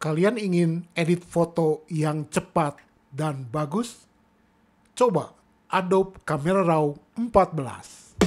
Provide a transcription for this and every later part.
Kalian ingin edit foto yang cepat dan bagus? Coba Adobe Camera Raw 14.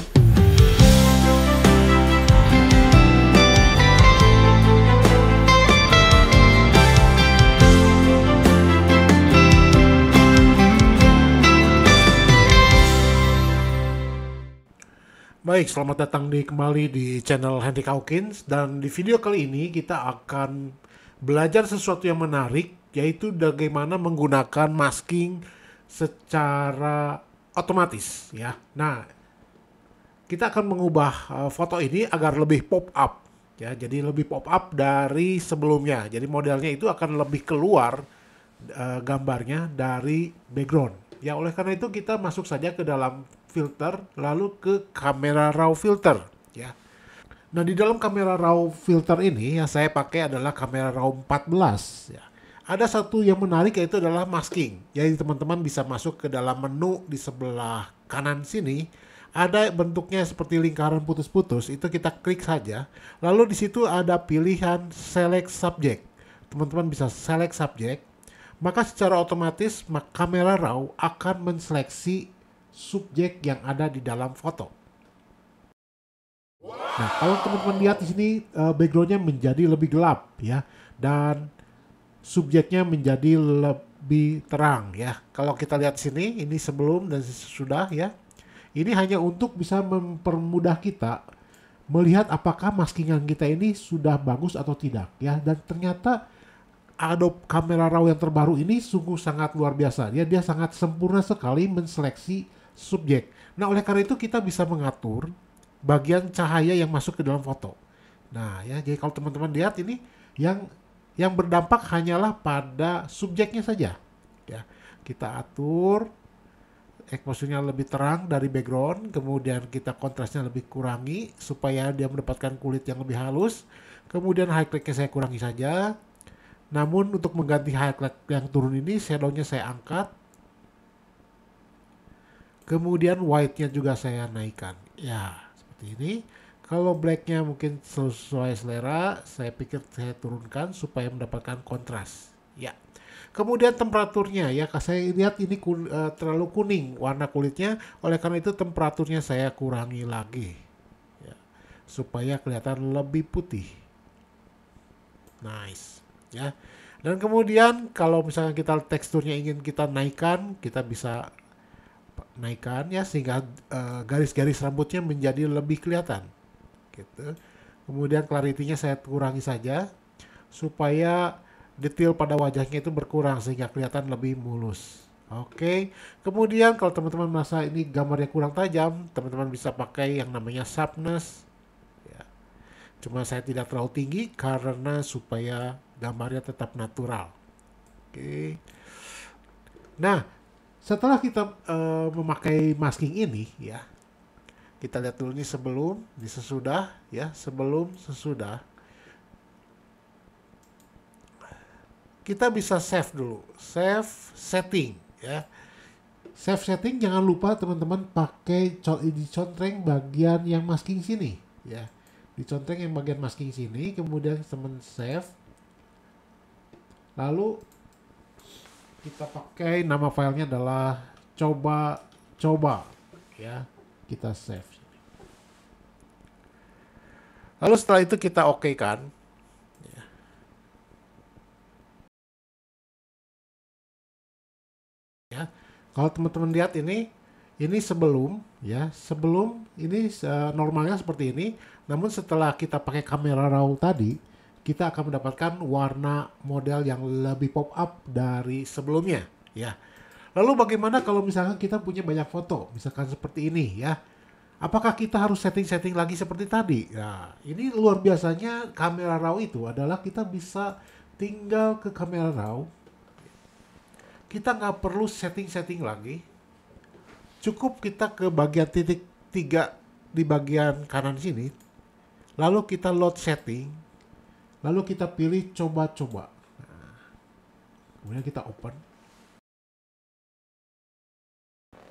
Baik, selamat datang kembali di channel Hendrik Hawkins, dan di video kali ini kita akan belajar sesuatu yang menarik, yaitu bagaimana menggunakan masking secara otomatis ya. Nah, kita akan mengubah foto ini agar lebih pop up ya, jadi lebih pop up dari sebelumnya. Jadi modelnya itu akan lebih keluar gambarnya dari background. Ya, oleh karena itu kita masuk saja ke dalam filter, lalu ke Camera Raw filter ya. Nah, di dalam Camera Raw filter ini yang saya pakai adalah Camera Raw 14 ya. Ada satu yang menarik, yaitu adalah masking. Jadi teman-teman bisa masuk ke dalam menu di sebelah kanan sini. Ada bentuknya seperti lingkaran putus-putus, itu kita klik saja. Lalu di situ ada pilihan select subject. Teman-teman bisa select subject. Maka secara otomatis Camera Raw akan menseleksi subjek yang ada di dalam foto. Nah, kalau teman-teman lihat di sini backgroundnya menjadi lebih gelap ya, dan subjeknya menjadi lebih terang ya. Kalau kita lihat sini, ini sebelum dan sesudah ya. Ini hanya untuk bisa mempermudah kita melihat apakah maskingan kita ini sudah bagus atau tidak ya. Dan ternyata Adobe Camera Raw yang terbaru ini sungguh sangat luar biasa. Dia sangat sempurna sekali menseleksi subjek. Nah, oleh karena itu kita bisa mengatur bagian cahaya yang masuk ke dalam foto. Nah, ya, jadi kalau teman-teman lihat ini yang berdampak hanyalah pada subjeknya saja. Ya, kita atur exposure-nya lebih terang dari background, kemudian kita kontrasnya lebih kurangi supaya dia mendapatkan kulit yang lebih halus. Kemudian highlight-nya saya kurangi saja. Namun untuk mengganti highlight yang turun ini, shadow-nya saya angkat. Kemudian white-nya juga saya naikkan. Ya, seperti ini. Kalau black-nya mungkin sesuai selera, saya pikir saya turunkan supaya mendapatkan kontras. Ya. Kemudian temperaturnya, ya, saya lihat ini terlalu kuning warna kulitnya, oleh karena itu temperaturnya saya kurangi lagi. Ya, supaya kelihatan lebih putih. Nice. Ya. Dan kemudian kalau misalnya kita teksturnya ingin kita naikkan, kita bisa naikkan ya, sehingga garis-garis rambutnya menjadi lebih kelihatan gitu. Kemudian clarity-nya saya kurangi saja supaya detail pada wajahnya itu berkurang sehingga kelihatan lebih mulus. Oke. Kemudian kalau teman-teman merasa ini gambarnya kurang tajam, teman-teman bisa pakai yang namanya sharpness ya. Cuma saya tidak terlalu tinggi karena supaya gambarnya tetap natural. Oke. Nah, setelah kita memakai masking ini ya, kita lihat dulu ini sebelum, ini sesudah ya, sebelum, sesudah. Kita bisa save dulu, save setting ya. Save setting, jangan lupa teman-teman pakai dicontreng bagian yang masking sini ya. Dicontreng yang bagian masking sini, kemudian teman save. Lalu kita pakai nama filenya adalah coba ya, kita save. Lalu setelah itu kita oke kan ya. Ya, kalau teman-teman lihat ini sebelum ya, sebelum ini normalnya seperti ini, namun setelah kita pakai Camera Raw tadi, kita akan mendapatkan warna model yang lebih pop up dari sebelumnya ya. Lalu bagaimana kalau misalkan kita punya banyak foto, misalkan seperti ini ya. Apakah kita harus setting-setting lagi seperti tadi? Nah, ini luar biasanya Camera Raw itu adalah kita bisa tinggal ke Camera Raw. Kita nggak perlu setting-setting lagi. Cukup kita ke bagian titik 3 di bagian kanan sini. Lalu kita load setting. Lalu kita pilih coba-coba. Nah, kemudian kita open.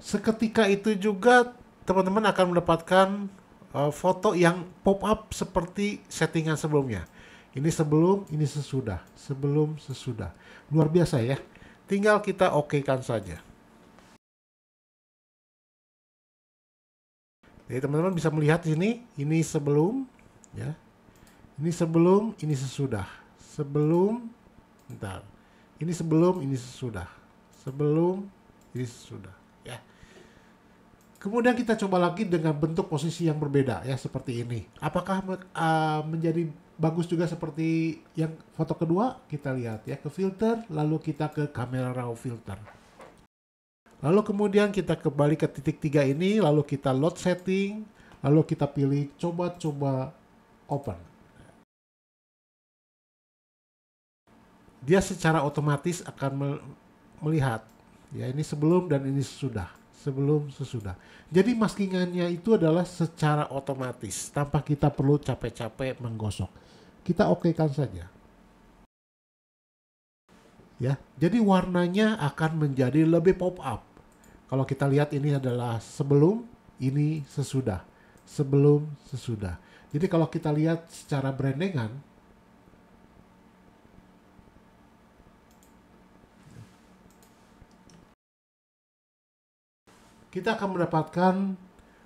Seketika itu juga teman-teman akan mendapatkan foto yang pop up seperti settingan sebelumnya. Ini sebelum, ini sesudah. Sebelum, sesudah. Luar biasa ya. Tinggal kita okekan saja. Jadi teman-teman bisa melihat di sini, ini sebelum, ya. Ini sebelum, ini sesudah. Sebelum, bentar. Ini sebelum, ini sesudah. Sebelum, ini sesudah. Ya. Kemudian kita coba lagi dengan bentuk posisi yang berbeda ya seperti ini. Apakah menjadi bagus juga seperti yang foto kedua? Kita lihat ya ke filter, lalu kita ke kamera raw filter. Lalu kemudian kita kembali ke titik 3 ini, lalu kita load setting, lalu kita pilih coba open. Dia secara otomatis akan melihat ya ini sebelum dan ini sesudah. Sebelum sesudah. Jadi maskingannya itu adalah secara otomatis tanpa kita perlu capek-capek menggosok. Kita okekan saja. Ya, jadi warnanya akan menjadi lebih pop up. Kalau kita lihat ini adalah sebelum, ini sesudah. Sebelum, sesudah. Jadi kalau kita lihat secara brandengan, kita akan mendapatkan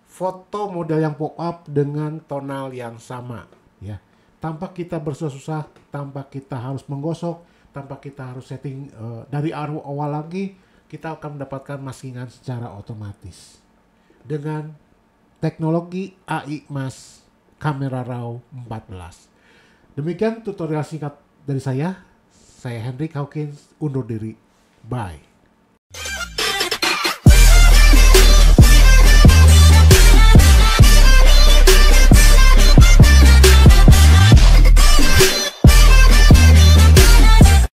foto model yang pop up dengan tonal yang sama ya. Tanpa kita bersusah-susah, tanpa kita harus menggosok, tanpa kita harus setting dari awal lagi, kita akan mendapatkan maskingan secara otomatis. Dengan teknologi AI Mas Camera Raw 14. Demikian tutorial singkat dari saya. Saya Hendrik Hawkins undur diri. Bye.